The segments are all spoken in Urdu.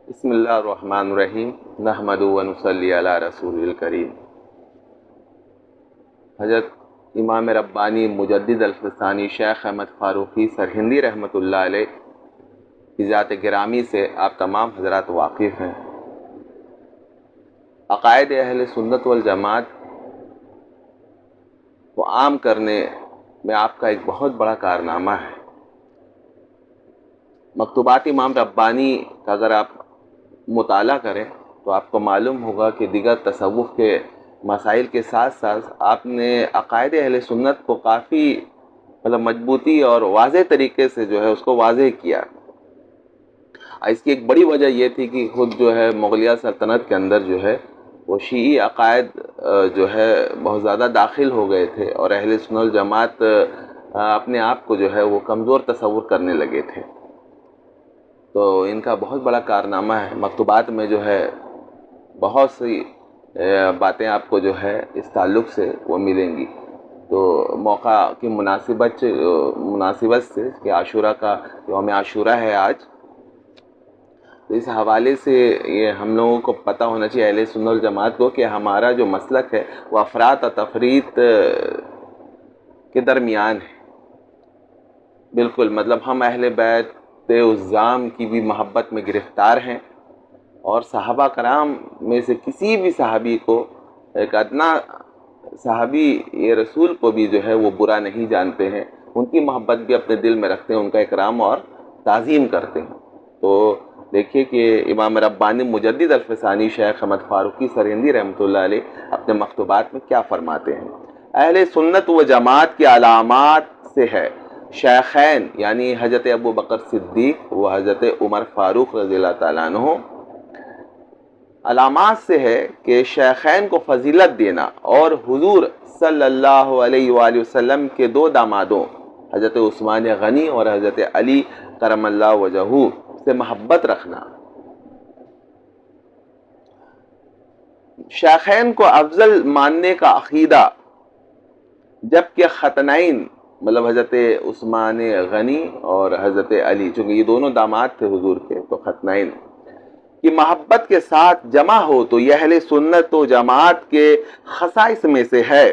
بسم اللہ الرحمن الرحیم نحمد و نصلی علی رسول الکریم۔ حضرت امام ربانی مجدد الفسانی شیخ احمد فاروقی سرہندی رحمۃ اللہ علیہ کی ذات گرامی سے آپ تمام حضرات واقف ہیں۔ عقائد اہل سنت والجماعت کو عام کرنے میں آپ کا ایک بہت بڑا کارنامہ ہے۔ مکتوبات امام ربانی کا اگر آپ مطالعہ کریں تو آپ کو معلوم ہوگا کہ دیگر تصوف کے مسائل کے ساتھ ساتھ آپ نے عقائد اہل سنت کو کافی مضبوطی اور واضح طریقے سے جو ہے اس کو واضح کیا۔ اس کی ایک بڑی وجہ یہ تھی کہ خود جو ہے مغلیہ سلطنت کے اندر جو ہے وہ شیعی عقائد جو ہے بہت زیادہ داخل ہو گئے تھے اور اہل سنت والجماعت اپنے آپ کو جو ہے وہ کمزور تصور کرنے لگے تھے۔ تو ان کا بہت بڑا کارنامہ ہے۔ مکتوبات میں جو ہے بہت سی باتیں آپ کو جو ہے اس تعلق سے وہ ملیں گی۔ تو موقع کی مناسبت سے کہ عاشورہ کا یوم عاشورہ ہے آج، تو اس حوالے سے یہ ہم لوگوں کو پتہ ہونا چاہیے اہل سنت والجماعت کو کہ ہمارا جو مسلک ہے وہ افراط و تفریط کے درمیان ہے۔ بالکل ہم اہل بیت عظام کی بھی محبت میں گرفتار ہیں، اور صحابہ کرام میں سے کسی بھی صحابی کو، ایک ادنا صحابی یہ رسول کو بھی جو ہے وہ برا نہیں جانتے ہیں، ان کی محبت بھی اپنے دل میں رکھتے ہیں، ان کا اکرام اور تعظیم کرتے ہیں۔ تو دیکھیے کہ امام ربانی مجدد الفسانی شیخ احمد فاروقی سرہندی رحمۃ اللہ علیہ اپنے مکتوبات میں کیا فرماتے ہیں؟ اہل سنت و جماعت کی علامات سے ہے شیخین یعنی حضرت ابو بکر صدیق و حضرت عمر فاروق رضی اللہ تعالیٰ عنہ، علامات سے ہے کہ شیخین کو فضیلت دینا اور حضور صلی اللہ علیہ وآلہ وسلم کے دو دامادوں حضرت عثمان غنی اور حضرت علی کرم اللہ وجہہ سے محبت رکھنا۔ شیخین کو افضل ماننے کا عقیدہ، جبکہ ختنین حضرت عثمان غنی اور حضرت علی، چونکہ یہ دونوں داماد تھے حضور کے، تو ختنین کی محبت کے ساتھ جمع ہو تو یہ اہل سنت و جماعت کے خصائص میں سے ہے۔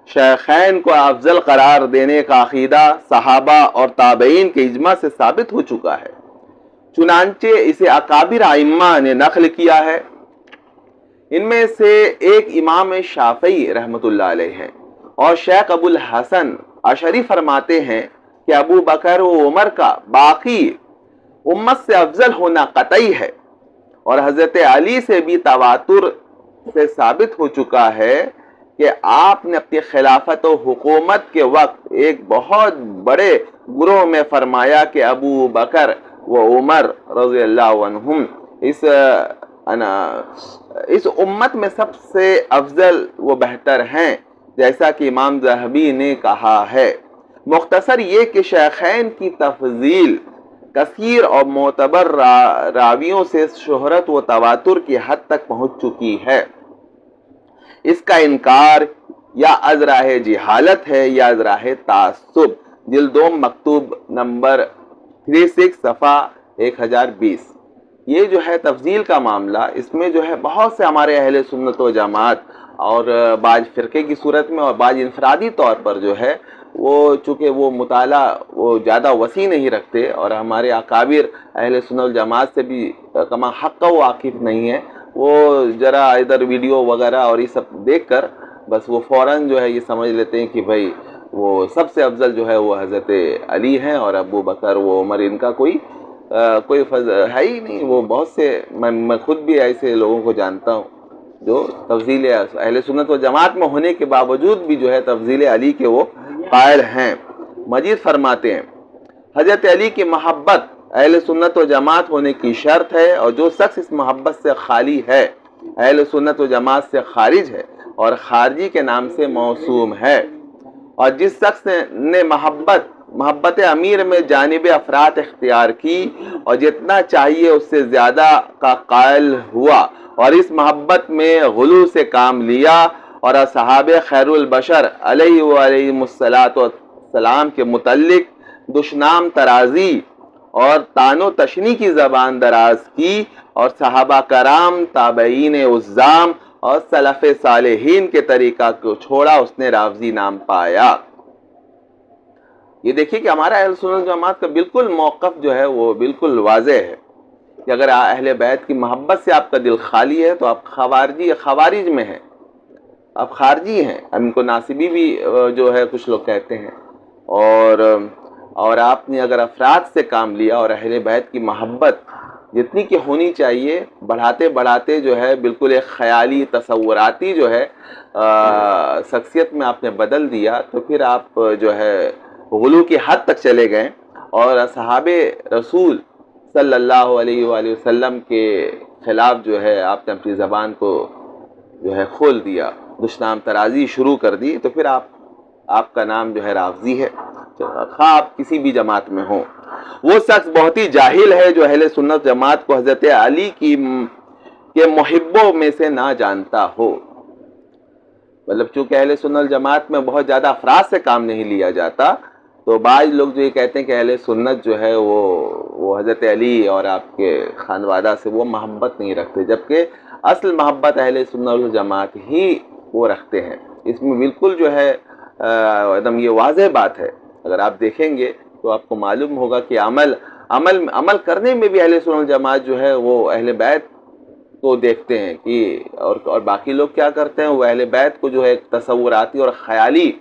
شیخین کو افضل قرار دینے کا عقیدہ صحابہ اور تابعین کے اجماع سے ثابت ہو چکا ہے، چنانچہ اسے اکابر ائمہ نے نقل کیا ہے۔ ان میں سے ایک امام شافعی رحمۃ اللہ علیہ ہیں، اور شیخ ابو الحسن اشعری فرماتے ہیں کہ ابو بکر و عمر کا باقی امت سے افضل ہونا قطعی ہے، اور حضرت علی سے بھی تواتر سے ثابت ہو چکا ہے کہ آپ نے اپنی خلافت و حکومت کے وقت ایک بہت بڑے گروہ میں فرمایا کہ ابو بکر و عمر رضی اللہ عنہم اس امت میں سب سے افضل و بہتر ہیں، جیسا کہ امام ذہبی نے کہا ہے۔ مختصر یہ کہ شیخین کی تفضیل کثیر اور معتبر راویوں سے شہرت و تواتر کی حد تک پہنچ چکی ہے۔ اس کا انکار یا از راہ جہالت ہے یا از راہ تعصب۔ جلد 2 مکتوب نمبر 36 صفحہ 1020۔ یہ جو ہے تفضیل کا معاملہ، اس میں جو ہے بہت سے ہمارے اہل سنت و جماعت اور بعض فرقے کی صورت میں اور بعض انفرادی طور پر جو ہے وہ چونکہ وہ مطالعہ وہ زیادہ وسیع نہیں رکھتے، اور ہمارے اکابر اہل سنت والجماعت سے بھی کما حق و واقف نہیں ہے، وہ ذرا ادھر ویڈیو وغیرہ اور یہ سب دیکھ کر بس وہ فوراً جو ہے یہ سمجھ لیتے ہیں کہ بھائی وہ سب سے افضل جو ہے وہ حضرت علی ہیں، اور ابو بکر و عمر ان کا کوئی ہے ہی نہیں۔ وہ بہت سے میں خود بھی ایسے لوگوں کو جانتا ہوں جو تفضیل اہل سنت و جماعت میں ہونے کے باوجود بھی جو ہے تفضیل علی کے وہ قائل ہیں۔ مجید فرماتے ہیں حضرت علی کی محبت اہل سنت و جماعت ہونے کی شرط ہے، اور جو شخص اس محبت سے خالی ہے اہل سنت و جماعت سے خارج ہے اور خارجی کے نام سے موسوم ہے۔ اور جس شخص نے محبت امیر میں جانب افراط اختیار کی اور جتنا چاہیے اس سے زیادہ کا قائل ہوا اور اس محبت میں غلو سے کام لیا، اور اصحاب خیر البشر علیہ السلام کے متعلق دشنام ترازی اور تان و تشنی کی زبان دراز کی، اور صحابہ کرام، تابعین عظام اور سلف صالحین کے طریقہ کو چھوڑا، اس نے رافضی نام پایا۔ یہ دیکھیے کہ ہمارا اہل سنت جماعت کا بالکل موقف جو ہے وہ بالکل واضح ہے کہ اگر اہل بیت کی محبت سے آپ کا دل خالی ہے تو آپ خوارج میں ہیں، آپ خارجی ہیں، ان کو ناصبی بھی جو ہے کچھ لوگ کہتے ہیں۔ اور آپ نے اگر افراد سے کام لیا اور اہل بیت کی محبت جتنی کہ ہونی چاہیے بڑھاتے بڑھاتے جو ہے بالکل ایک خیالی تصوراتی جو ہے شخصیت میں آپ نے بدل دیا، تو پھر آپ جو ہے غلو کی حد تک چلے گئے اور اصحاب رسول صلی اللہ علیہ وآلہ وسلم کے خلاف جو ہے آپ نے اپنی زبان کو جو ہے کھول دیا، دشنام ترازی شروع کر دی، تو پھر آپ کا نام جو ہے رافضی ہے، خواہ آپ کسی بھی جماعت میں ہوں۔ وہ شخص بہت ہی جاہل ہے جو اہل سنت جماعت کو حضرت علی کے محبوں میں سے نہ جانتا ہو۔ مطلب چونکہ اہل سنت جماعت میں بہت زیادہ افراد سے کام نہیں لیا جاتا، تو بعض لوگ جو یہ کہتے ہیں کہ اہل سنت جو ہے وہ حضرت علی اور آپ کے خانوادہ سے وہ محبت نہیں رکھتے، جبکہ اصل محبت اہل سنت جماعت ہی وہ رکھتے ہیں۔ اس میں بالکل جو ہے ایک دم یہ واضح بات ہے، اگر آپ دیکھیں گے تو آپ کو معلوم ہوگا کہ عمل کرنے میں بھی اہل سنت جماعت جو ہے وہ اہل بیت کو دیکھتے ہیں کہ اور باقی لوگ کیا کرتے ہیں، وہ اہل بیت کو جو ہے تصوراتی اور خیالی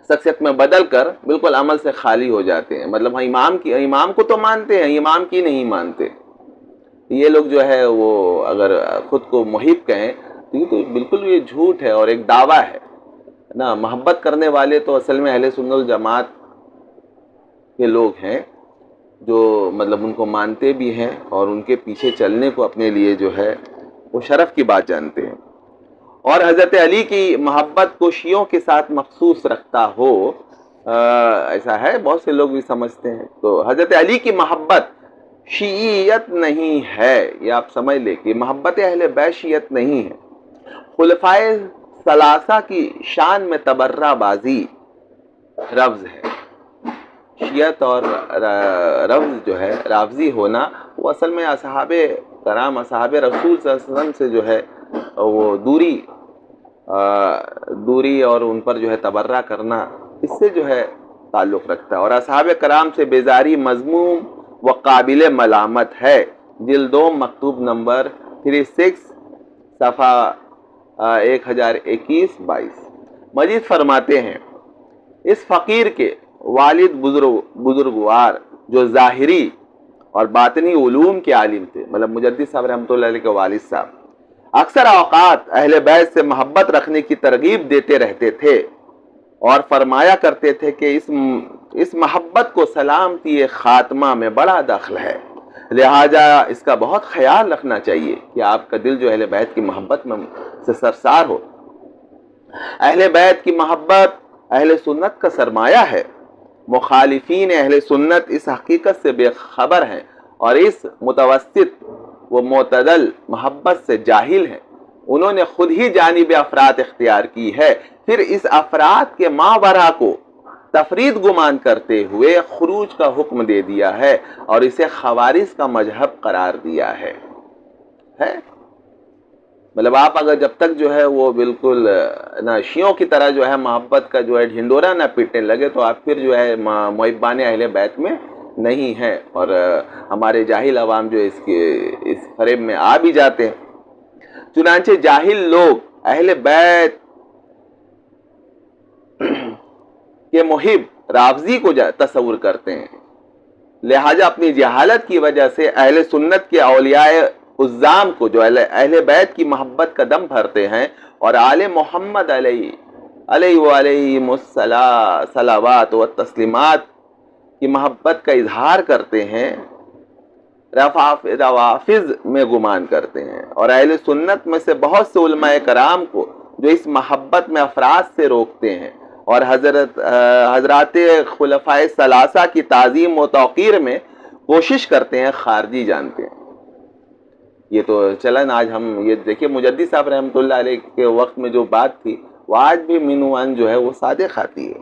شخصیت میں بدل کر بالکل عمل سے خالی ہو جاتے ہیں۔ مطلب امام کو تو مانتے ہیں، امام کی نہیں مانتے۔ یہ لوگ جو ہے وہ اگر خود کو محب کہیں تو یہ تو بالکل یہ جھوٹ ہے اور ایک دعویٰ ہے نا۔ محبت کرنے والے تو اصل میں اہل سنت جماعت کے لوگ ہیں جو مطلب ان کو مانتے بھی ہیں اور ان کے پیچھے چلنے کو اپنے لیے جو ہے وہ شرف کی بات جانتے ہیں۔ اور حضرت علی کی محبت کو شیعوں کے ساتھ مخصوص رکھتا ہو، ایسا ہے، بہت سے لوگ بھی سمجھتے ہیں۔ تو حضرت علی کی محبت شیعیت نہیں ہے، یہ آپ سمجھ لیں کہ محبت اہل بیت شیعیت نہیں ہے۔ خلفائے ثلاثہ کی شان میں تبرہ بازی رفض ہے۔ شیعت اور رفض جو ہے، رافضی ہونا، وہ اصل میں اصحاب کرام، اصحاب رسول صلی اللہ علیہ وسلم سے جو ہے وہ دوری اور ان پر جو ہے تبرہ کرنا، اس سے جو ہے تعلق رکھتا ہے۔ اور اصحاب کرام سے بیزاری مذموم و قابل ملامت ہے۔ جلد 2 مکتوب نمبر 36 صفحہ 1021-22۔ مجید فرماتے ہیں، اس فقیر کے والد بزرگوار جو ظاہری اور باطنی علوم کے عالم تھے، مطلب مجدد صاحب رحمۃ اللہ علیہ کے والد صاحب، اکثر اوقات اہل بیت سے محبت رکھنے کی ترغیب دیتے رہتے تھے اور فرمایا کرتے تھے کہ اس محبت کو سلامتی خاتمہ میں بڑا دخل ہے، لہٰذا اس کا بہت خیال رکھنا چاہیے کہ آپ کا دل جو اہل بیت کی محبت میں سے سرسار ہو۔ اہل بیت کی محبت اہل سنت کا سرمایہ ہے۔ مخالفین اہل سنت اس حقیقت سے بے خبر ہیں اور اس متوسط و معتدل محبت سے جاہل ہیں۔ انہوں نے خود ہی جانب افراد اختیار کی ہے، پھر اس افراد کے ماورا کو تفرید گمان کرتے ہوئے خروج کا حکم دے دیا ہے اور اسے خوارج کا مذہب قرار دیا ہے۔ مطلب آپ اگر جب تک جو ہے وہ بالکل نہ شیعوں کی طرح جو ہے محبت کا جو ہے ڈھنڈورا نہ پیٹنے لگے تو آپ پھر جو ہے محبان اہل بیت میں نہیں ہیں، اور ہمارے جاہل عوام جو اس فریب میں آ بھی جاتے ہیں۔ چنانچہ جاہل لوگ اہل بیت کے محب رافضی کو تصور کرتے ہیں، لہٰذا اپنی جہالت کی وجہ سے اہل سنت کے اولیاء عظام کو جو اہل بیت کی محبت کا دم بھرتے ہیں اور آل محمد علیہ وآلہ الصلوات و تسلیمات کی محبت کا اظہار کرتے ہیں، روافض میں گمان کرتے ہیں، اور اہل سنت میں سے بہت سے علماء کرام کو جو اس محبت میں افراد سے روکتے ہیں اور حضرات خلفائے ثلاثہ کی تعظیم و توقیر میں کوشش کرتے ہیں، خارجی جانتے ہیں۔ یہ تو چلن آج ہم یہ دیکھیں، مجدد صاحب رحمۃ اللہ علیہ کے وقت میں جو بات تھی وہ آج بھی منوان جو ہے وہ صادق آتی ہے۔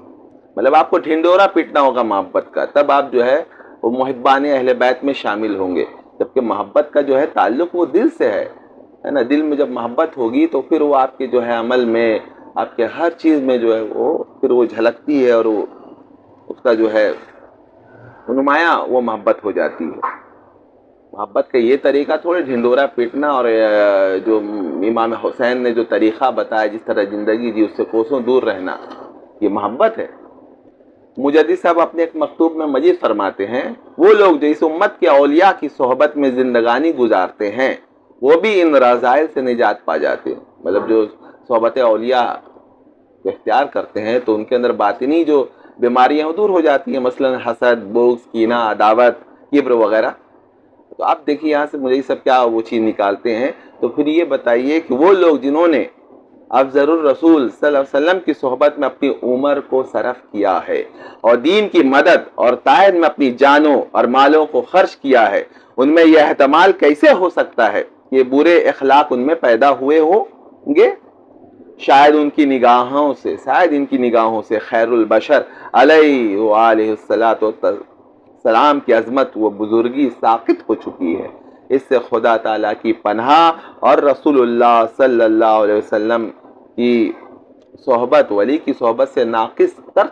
مطلب آپ کو ڈھنڈورا پیٹنا ہوگا محبت کا، تب آپ جو ہے وہ محبان اہل بیت میں شامل ہوں گے، جبکہ محبت کا جو ہے تعلق وہ دل سے ہے نا۔ دل میں جب محبت ہوگی تو پھر وہ آپ کے جو ہے عمل میں، آپ کے ہر چیز میں جو ہے وہ پھر وہ جھلکتی ہے، اور وہ اس کا جو ہے نمایاں وہ محبت ہو جاتی ہے۔ محبت کا یہ طریقہ تھوڑے ڈھنڈورا پیٹنا، اور جو امام حسین نے جو طریقہ بتایا جس طرح زندگی جی اس سے کوسوں دور رہنا، یہ محبت ہے۔ مجدد صاحب اپنے ایک مکتوب میں مزید فرماتے ہیں، وہ لوگ جو اس امت کے اولیاء کی صحبت میں زندگانی گزارتے ہیں وہ بھی ان رذائل سے نجات پا جاتے ہیں۔ مطلب جو صحبت اولیاء اختیار کرتے ہیں تو ان کے اندر باطنی جو بیماریاں وہ دور ہو جاتی ہیں، مثلا حسد، بغض، کینہ، عداوت، کبر وغیرہ۔ تو آپ دیکھیے یہاں سے مجھے یہ سب کیا وہ چیز نکالتے ہیں، تو پھر یہ بتائیے کہ وہ لوگ جنہوں نے افضل الرسول صلی اللہ علیہ وسلم کی صحبت میں اپنی عمر کو صرف کیا ہے اور دین کی مدد اور تائید میں اپنی جانوں اور مالوں کو خرچ کیا ہے، ان میں یہ احتمال کیسے ہو سکتا ہے کہ برے اخلاق ان میں پیدا ہوئے ہوں گے؟ شاید ان کی نگاہوں سے خیر البشر علیہ وآلہ السلام کی عظمت و بزرگی ساقط ہو چکی ہے۔ اس سے خدا تعالیٰ کی پناہ اور رسول اللہ صلی اللہ علیہ وسلم کی صحبت، ولی کی صحبت سے ناقص تر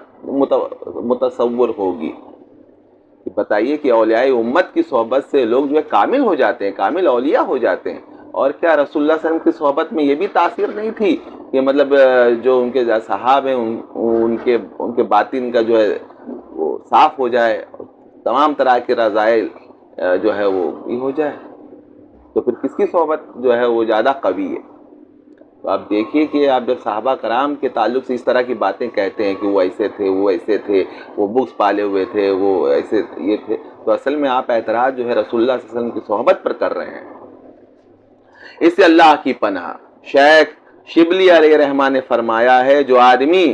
متصور ہوگی۔ بتائیے کہ اولیاء امت کی صحبت سے لوگ جو ہے کامل ہو جاتے ہیں، کامل اولیاء ہو جاتے ہیں۔ اور کیا رسول اللہ صلی اللہ علیہ وسلم کی صحبت میں یہ بھی تاثیر نہیں تھی کہ مطلب جو ان کے صحاب ہیں ان کے باطن کا جو ہے وہ صاف ہو جائے، تمام طرح کے رذائل جو ہے وہ بھی ہو جائے؟ تو پھر کس کی صحبت جو ہے وہ زیادہ قوی ہے؟ تو آپ دیکھیے کہ آپ جب صحابہ کرام کے تعلق سے اس طرح کی باتیں کہتے ہیں کہ وہ ایسے تھے، وہ ایسے تھے، وہ بغض پالے ہوئے تھے، وہ ایسے یہ تھے، تو اصل میں آپ اعتراض جو ہے رسول اللہ صلی اللہ علیہ وسلم کی صحبت پر کر رہے ہیں۔ اس سے اللہ کی پناہ۔ شیخ شبلی علیہ رحمہ نے فرمایا ہے، جو آدمی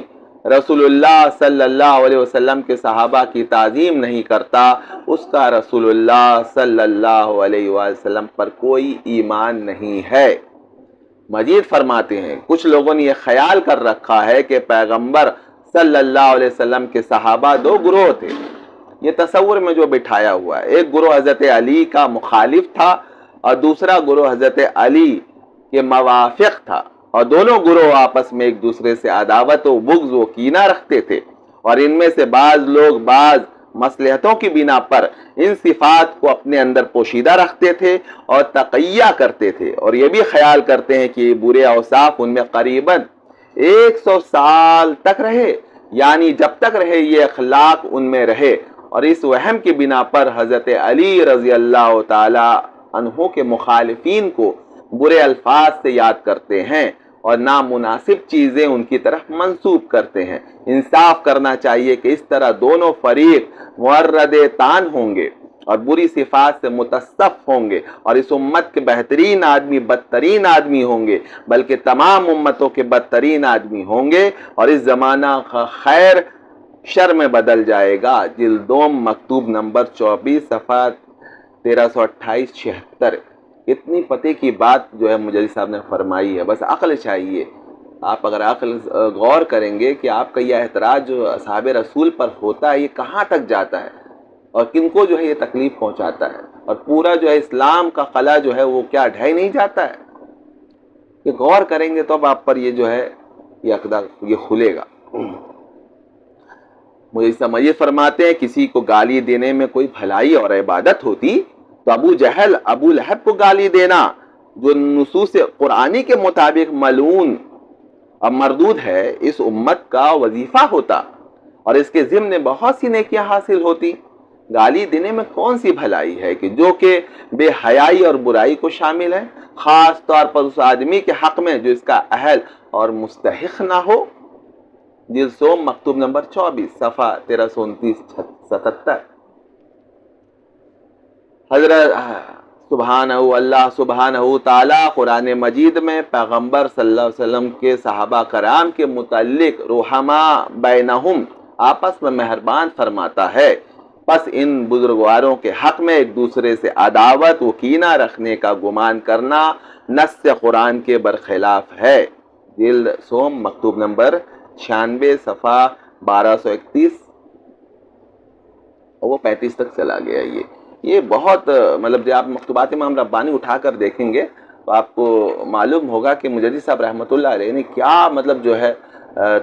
رسول اللہ صلی اللہ علیہ وسلم کے صحابہ کی تعظیم نہیں کرتا، اس کا رسول اللہ صلی اللہ علیہ وسلم پر کوئی ایمان نہیں ہے۔ مزید فرماتے ہیں، کچھ لوگوں نے یہ خیال کر رکھا ہے کہ پیغمبر صلی اللہ علیہ وسلم کے صحابہ دو گروہ تھے۔ یہ تصور میں جو بٹھایا ہوا ہے، ایک گروہ حضرت علی کا مخالف تھا اور دوسرا گروہ حضرت علی کے موافق تھا، اور دونوں گروہ آپس میں ایک دوسرے سے عداوت و بغض و کینہ رکھتے تھے، اور ان میں سے بعض لوگ بعض مصلحتوں کی بنا پر ان صفات کو اپنے اندر پوشیدہ رکھتے تھے اور تقیہ کرتے تھے، اور یہ بھی خیال کرتے ہیں کہ یہ برے اوصاف ان میں قریباً 100 سال تک رہے، یعنی جب تک رہے یہ اخلاق ان میں رہے، اور اس وہم کی بنا پر حضرت علی رضی اللہ تعالی عنہ کے مخالفین کو برے الفاظ سے یاد کرتے ہیں اور نامناسب چیزیں ان کی طرف منسوب کرتے ہیں۔ انصاف کرنا چاہیے کہ اس طرح دونوں فریق مورد طعن ہوں گے اور بری صفات سے متصف ہوں گے، اور اس امت کے بہترین آدمی بدترین آدمی ہوں گے، بلکہ تمام امتوں کے بدترین آدمی ہوں گے، اور اس زمانہ خیر شر میں بدل جائے گا۔ جلد دوم مکتوب نمبر 24 صفحہ 1328-76۔ اتنی پتے کی بات جو ہے مجدد صاحب نے فرمائی ہے، بس عقل چاہیے۔ آپ اگر عقل غور کریں گے کہ آپ کا یہ اعتراض جو اصحاب رسول پر ہوتا ہے یہ کہاں تک جاتا ہے اور کن کو جو ہے یہ تکلیف پہنچاتا ہے، اور پورا جو ہے اسلام کا قلعہ جو ہے وہ کیا ڈھہ نہیں جاتا ہے؟ کہ غور کریں گے تو اب آپ پر یہ جو ہے یہ کھلے گا۔ مجھے سمجھے فرماتے ہیں، کسی کو گالی دینے میں کوئی بھلائی اور عبادت ہوتی تو ابو جہل ابو لہب کو گالی دینا جو نصوص قرآنی کے مطابق ملعون اور مردود ہے اس امت کا وظیفہ ہوتا، اور اس کے ضمن بہت سی نیکیاں حاصل ہوتی۔ گالی دینے میں کون سی بھلائی ہے کہ جو کہ بے حیائی اور برائی کو شامل ہے، خاص طور پر اس آدمی کے حق میں جو اس کا اہل اور مستحق نہ ہو؟ جلد سوم مکتوب نمبر 24 صفحہ 1329-77۔ حضرت اللہ سبحانہ تعالی قرآن مجید میں پیغمبر صلی اللہ علیہ وسلم کے صحابہ کرام کے متعلق رحماء بینہم آپس میں مہربان فرماتا ہے، پس ان بزرگواروں کے حق میں ایک دوسرے سے عداوت و کینہ رکھنے کا گمان کرنا نص قرآن کے برخلاف ہے۔ جلد سوم مکتوب نمبر 96 صفحہ 1231۔ اور وہ 35 تک چلا گیا۔ یہ بہت مطلب جب آپ مکتوبات امام ربانی اٹھا کر دیکھیں گے تو آپ کو معلوم ہوگا کہ مجدد صاحب رحمۃ اللہ علیہ نے کیا مطلب جو ہے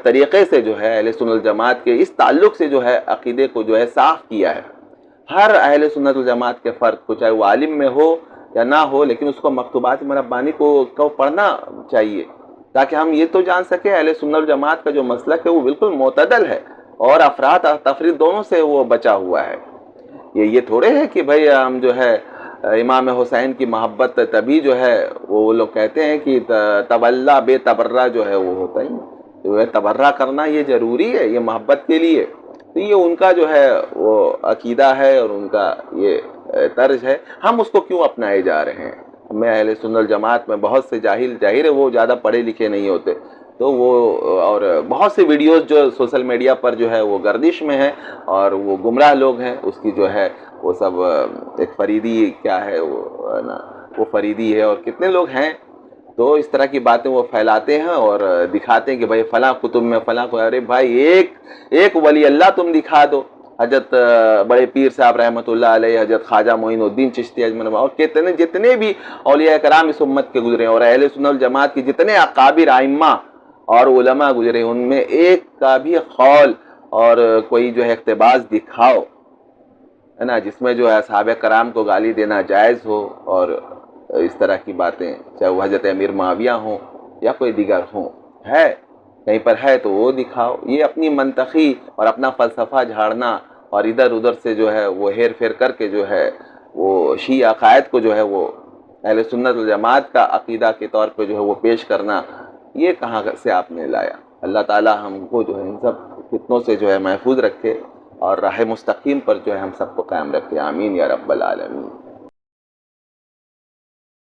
طریقے سے جو ہے اہل سنت الجماعت کے اس تعلق سے جو ہے عقیدے کو جو ہے صاف کیا ہے۔ ہر اہل سنت الجماعت کے فرد کو، چاہے وہ عالم میں ہو یا نہ ہو، لیکن اس کو مکتوبات امام ربانی کو پڑھنا چاہیے، تاکہ ہم یہ تو جان سکیں اہل سنت الجماعت کا جو مسلک ہے وہ بالکل معتدل ہے اور افراط تفریط دونوں سے وہ بچا ہوا ہے۔ یہ تھوڑے ہے کہ بھئی ہم جو ہے امام حسین کی محبت تبھی جو ہے وہ لوگ کہتے ہیں کہ تولّا بے تبرہ جو ہے وہ ہوتا ہی جو ہے، تبرہ کرنا یہ ضروری ہے یہ محبت کے لیے۔ تو یہ ان کا جو ہے وہ عقیدہ ہے اور ان کا یہ طرز ہے، ہم اس کو کیوں اپنائے جا رہے ہیں؟ ہمیں اہل سنت جماعت میں بہت سے جاہل، ظاہر ہے وہ زیادہ پڑھے لکھے نہیں ہوتے، تو وہ اور بہت سی ویڈیوز جو سوشل میڈیا پر جو ہے وہ گردش میں ہیں اور وہ گمراہ لوگ ہیں، اس کی جو ہے وہ سب ایک فریدی کیا ہے وہ فریدی ہے اور کتنے لوگ ہیں، تو اس طرح کی باتیں وہ پھیلاتے ہیں اور دکھاتے ہیں کہ بھائی فلاں کتب میں فلاں کو، ارے بھائی ایک ولی اللہ تم دکھا دو، حضرت بڑے پیر صاحب رحمۃ اللہ علیہ، حضرت خواجہ معین الدین چشتی اجمیر، اور جتنے بھی اولیاء کرام اس امت کے گزرے اور اہل سنت الجماعت کی جتنے اکابر ائمہ اور علماء گزرے، ان میں ایک کا بھی قول اور کوئی جو ہے اقتباس دکھاؤ ہے نا جس میں جو ہے صحابہ کرام کو گالی دینا جائز ہو اور اس طرح کی باتیں، چاہے وہ حضرت امیر معاویہ ہوں یا کوئی دیگر ہوں، ہے کہیں پر ہے تو وہ دکھاؤ۔ یہ اپنی منطقی اور اپنا فلسفہ جھاڑنا اور ادھر ادھر سے جو ہے وہ ہیر پھیر کر کے جو ہے وہ شیعہ عقائد کو جو ہے وہ اہل سنت والجماعت کا عقیدہ کے طور پہ جو ہے وہ پیش کرنا، یہ کہاں سے آپ نے لایا؟ اللہ تعالی ہم کو جو ہے ان سب فتنوں سے جو ہے محفوظ رکھے اور راہ مستقیم پر جو ہے ہم سب کو قائم رکھے، آمین یا رب العالمین۔